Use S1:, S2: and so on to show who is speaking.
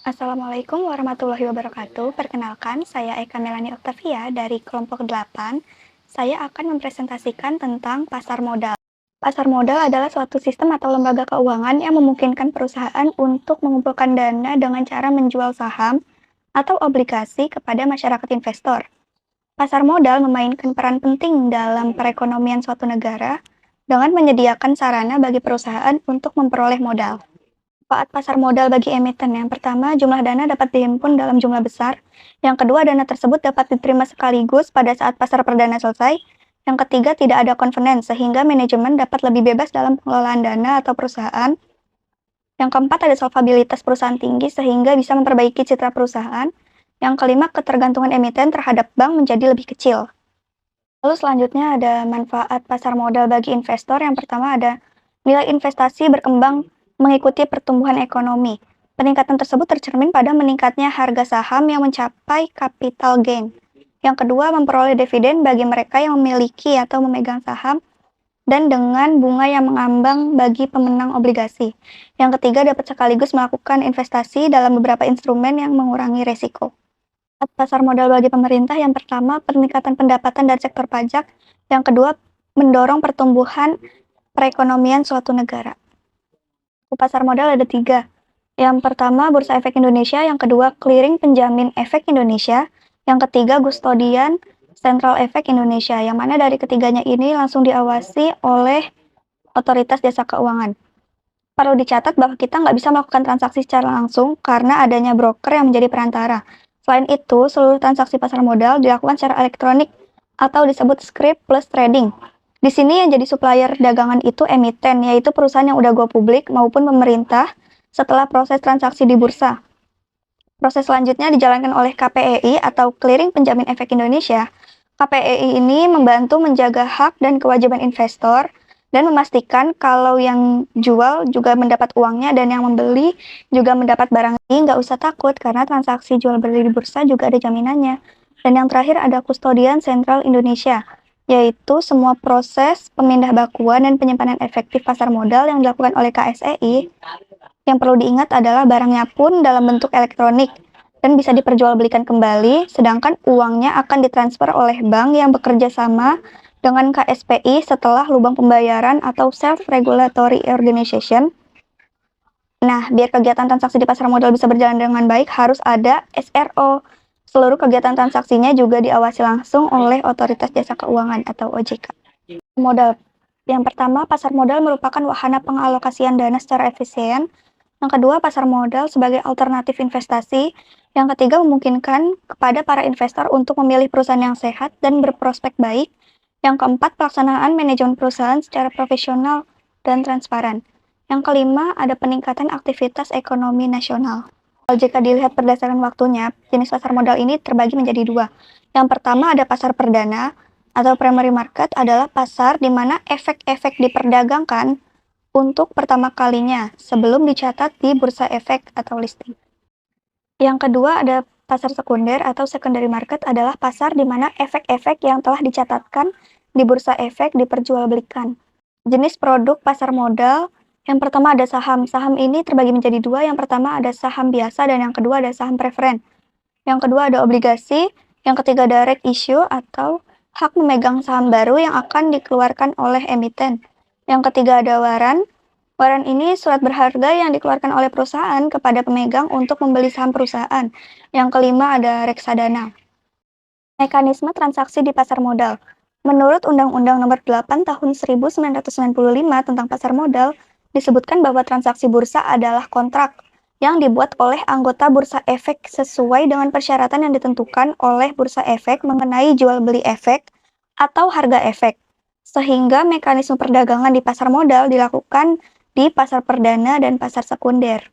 S1: Assalamualaikum warahmatullahi wabarakatuh. Perkenalkan, saya Eka Melani Oktavia dari kelompok 8. Saya akan mempresentasikan tentang pasar modal. Pasar modal adalah suatu sistem atau lembaga keuangan yang memungkinkan perusahaan untuk mengumpulkan dana dengan cara menjual saham atau obligasi kepada masyarakat investor. Pasar modal memainkan peran penting dalam perekonomian suatu negara dengan menyediakan sarana bagi perusahaan untuk memperoleh modal. Manfaat pasar modal bagi emiten. Yang pertama, jumlah dana dapat dihimpun dalam jumlah besar. Yang kedua, dana tersebut dapat diterima sekaligus pada saat pasar perdana selesai. Yang ketiga, tidak ada covenant, sehingga manajemen dapat lebih bebas dalam pengelolaan dana atau perusahaan. Yang keempat, ada solvabilitas perusahaan tinggi, sehingga bisa memperbaiki citra perusahaan. Yang kelima, ketergantungan emiten terhadap bank menjadi lebih kecil. Lalu selanjutnya ada manfaat pasar modal bagi investor. Yang pertama ada nilai investasi berkembang mengikuti pertumbuhan ekonomi. Peningkatan tersebut tercermin pada meningkatnya harga saham yang mencapai capital gain. Yang kedua, memperoleh dividen bagi mereka yang memiliki atau memegang saham dan dengan bunga yang mengambang bagi pemenang obligasi. Yang ketiga, dapat sekaligus melakukan investasi dalam beberapa instrumen yang mengurangi risiko. Pasar modal bagi pemerintah, yang pertama, peningkatan pendapatan dari sektor pajak. Yang kedua, mendorong pertumbuhan perekonomian suatu negara. Pasar modal ada 3. Yang pertama, Bursa Efek Indonesia. Yang kedua, Clearing Penjamin Efek Indonesia. Yang ketiga, Gustodian Central Efek Indonesia. Yang mana dari ketiganya ini langsung diawasi oleh Otoritas Jasa Keuangan. Perlu dicatat bahwa kita nggak bisa melakukan transaksi secara langsung karena adanya broker yang menjadi perantara. Selain itu, seluruh transaksi pasar modal dilakukan secara elektronik atau disebut script plus trading. Di sini yang jadi supplier dagangan itu emiten, yaitu perusahaan yang udah go publik maupun pemerintah setelah proses transaksi di bursa. Proses selanjutnya dijalankan oleh KPEI atau Clearing Penjamin Efek Indonesia. KPEI ini membantu menjaga hak dan kewajiban investor dan memastikan kalau yang jual juga mendapat uangnya dan yang membeli juga mendapat barang ini. Nggak usah takut karena transaksi jual beli di bursa juga ada jaminannya. Dan yang terakhir ada Custodian Central Indonesia, yaitu semua proses pemindah bakuan dan penyimpanan efektif pasar modal yang dilakukan oleh KSEI. Yang perlu diingat adalah barangnya pun dalam bentuk elektronik dan bisa diperjualbelikan kembali, sedangkan uangnya akan ditransfer oleh bank yang bekerja sama dengan KSPI setelah lubang pembayaran atau self-regulatory organization. Nah, biar kegiatan transaksi di pasar modal bisa berjalan dengan baik, harus ada SRO. Seluruh kegiatan transaksinya juga diawasi langsung oleh Otoritas Jasa Keuangan atau OJK. Modal. Yang pertama, pasar modal merupakan wahana pengalokasian dana secara efisien. Yang kedua, pasar modal sebagai alternatif investasi. Yang ketiga, memungkinkan kepada para investor untuk memilih perusahaan yang sehat dan berprospek baik. Yang keempat, pelaksanaan manajemen perusahaan secara profesional dan transparan. Yang kelima, ada peningkatan aktivitas ekonomi nasional. Jika dilihat berdasarkan waktunya, jenis pasar modal ini terbagi menjadi 2. Yang pertama ada pasar perdana atau primary market, adalah pasar di mana efek-efek diperdagangkan untuk pertama kalinya sebelum dicatat di bursa efek atau listing. Yang kedua ada pasar sekunder atau secondary market, adalah pasar di mana efek-efek yang telah dicatatkan di bursa efek diperjualbelikan. Jenis produk pasar modal, yang pertama ada saham. Saham ini terbagi menjadi 2. Yang pertama ada saham biasa dan yang kedua ada saham preferen. Yang kedua ada obligasi. Yang ketiga direct issue atau hak memegang saham baru yang akan dikeluarkan oleh emiten. Yang ketiga ada waran. Waran ini surat berharga yang dikeluarkan oleh perusahaan kepada pemegang untuk membeli saham perusahaan. Yang kelima ada reksadana. Mekanisme transaksi di pasar modal. Menurut Undang-Undang Nomor 8 Tahun 1995 tentang pasar modal, disebutkan bahwa transaksi bursa adalah kontrak yang dibuat oleh anggota bursa efek sesuai dengan persyaratan yang ditentukan oleh bursa efek mengenai jual beli efek atau harga efek. Sehingga mekanisme perdagangan di pasar modal dilakukan di pasar perdana dan pasar sekunder.